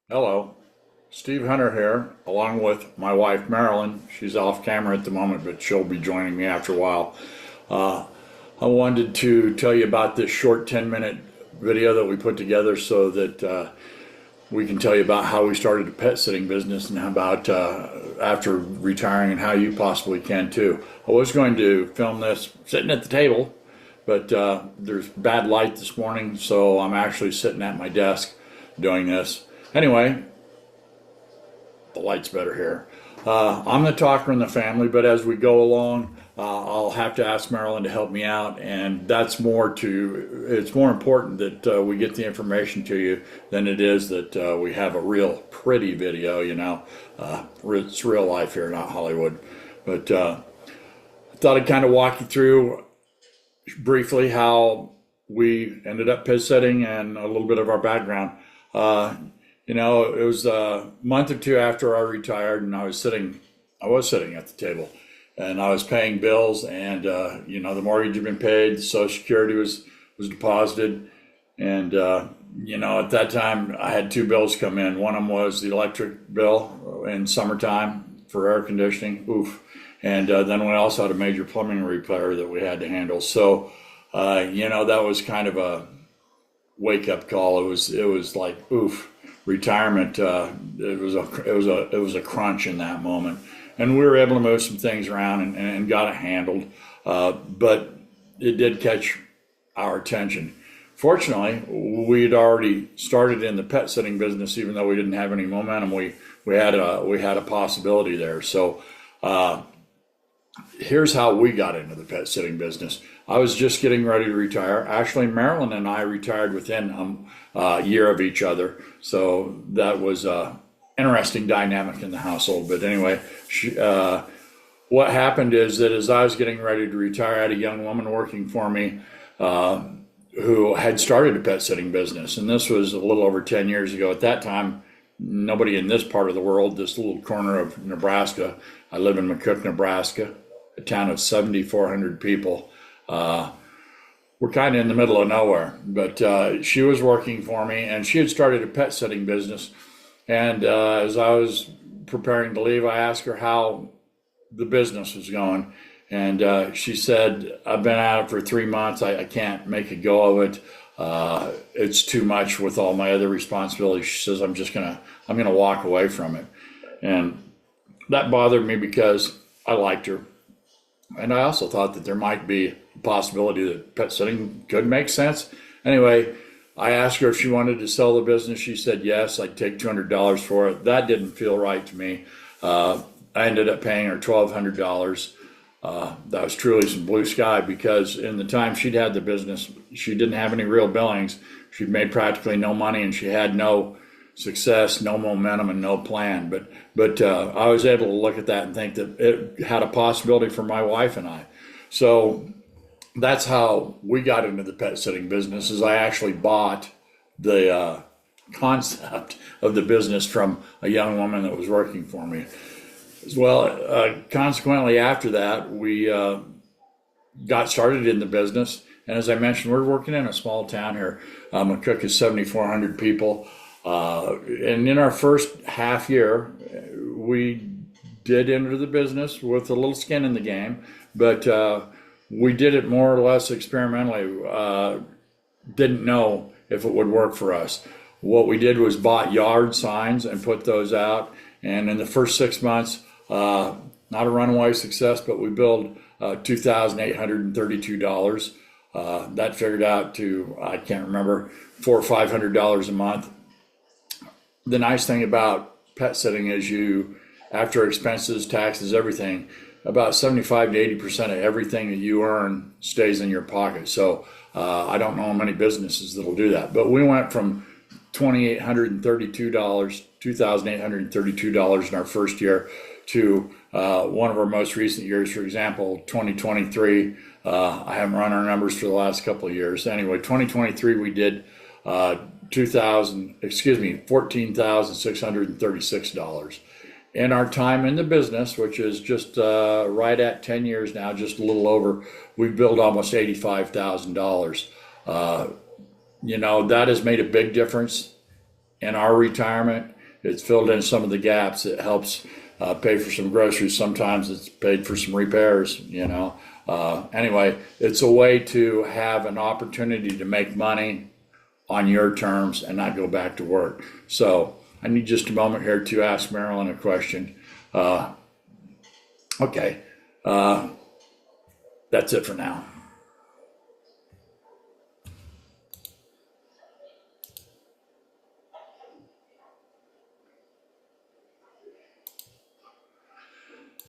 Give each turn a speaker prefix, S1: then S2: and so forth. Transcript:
S1: Hello, Steve Hunter here, along with my wife Marilyn. She's off camera at the moment, but she'll be joining me after a while. Uh, I wanted to tell you about this short 10-minute video that we put together so that we can tell you about how we started a pet sitting business and how about after retiring and how you possibly can too. I was going to film this sitting at the table, but there's bad light this morning, so I'm actually sitting at my desk doing this. Anyway, the light's better here. I'm the talker in the family, but as we go along, I'll have to ask Marilyn to help me out, and it's more important that we get the information to you than it is that we have a real pretty video, it's real life here, not Hollywood. But I thought I'd kind of walk you through briefly how we ended up pet sitting and a little bit of our background. Uh, it was a month or two after I retired, and I was sitting at the table, and I was paying bills, and the mortgage had been paid, the Social Security was deposited, and at that time I had two bills come in. One of them was the electric bill in summertime for air conditioning, oof, and then we also had a major plumbing repair that we had to handle. So, that was kind of a wake up call. It was like oof, retirement. It was a crunch in that moment, and we were able to move some things around and got it handled. But it did catch our attention. Fortunately, we had already started in the pet sitting business, even though we didn't have any momentum. We had a possibility there. So here's how we got into the pet sitting business. I was just getting ready to retire. Actually, Marilyn and I retired within a year of each other. So that was a interesting dynamic in the household. But anyway, what happened is that as I was getting ready to retire, I had a young woman working for me who had started a pet sitting business. And this was a little over 10 years ago. At that time, nobody in this part of the world, this little corner of Nebraska, I live in McCook, Nebraska, a town of 7,400 people. We're kind of in the middle of nowhere, but she was working for me, and she had started a pet sitting business. And as I was preparing to leave, I asked her how the business was going. And she said, I've been at it for 3 months. I can't make a go of it. It's too much with all my other responsibilities. She says, I'm gonna walk away from it. And that bothered me because I liked her. And I also thought that there might be a possibility that pet sitting could make sense. Anyway, I asked her if she wanted to sell the business. She said yes, I'd take $200 for it. That didn't feel right to me. I ended up paying her $1,200. That was truly some blue sky because in the time she'd had the business, she didn't have any real billings. She'd made practically no money, and she had no success, no momentum, and no plan. But I was able to look at that and think that it had a possibility for my wife and I. So that's how we got into the pet sitting business. Is I actually bought the concept of the business from a young woman that was working for me. Well, consequently, after that, we got started in the business. And as I mentioned, we're working in a small town here. McCook is 7,400 people. And in our first half year, we did enter the business with a little skin in the game, but we did it more or less experimentally. Didn't know if it would work for us. What we did was bought yard signs and put those out. And in the first 6 months, not a runaway success, but we billed $2,832. That figured out to, I can't remember, $400 or $500 a month. The nice thing about pet sitting is after expenses, taxes, everything, about 75 to 80% of everything that you earn stays in your pocket. So I don't know many businesses that'll do that. But we went from $2,832 in our first year to one of our most recent years, for example, 2023. I haven't run our numbers for the last couple of years. Anyway, 2023 we did $14,636. In our time in the business, which is just right at 10 years now, just a little over, we've billed almost $85,000. That has made a big difference in our retirement It's filled in some of the gaps. It helps pay for some groceries. Sometimes it's paid for some repairs, you know. Anyway, it's a way to have an opportunity to make money on your terms and not go back to work. So I need just a moment here to ask Marilyn a question. Okay, that's it for now.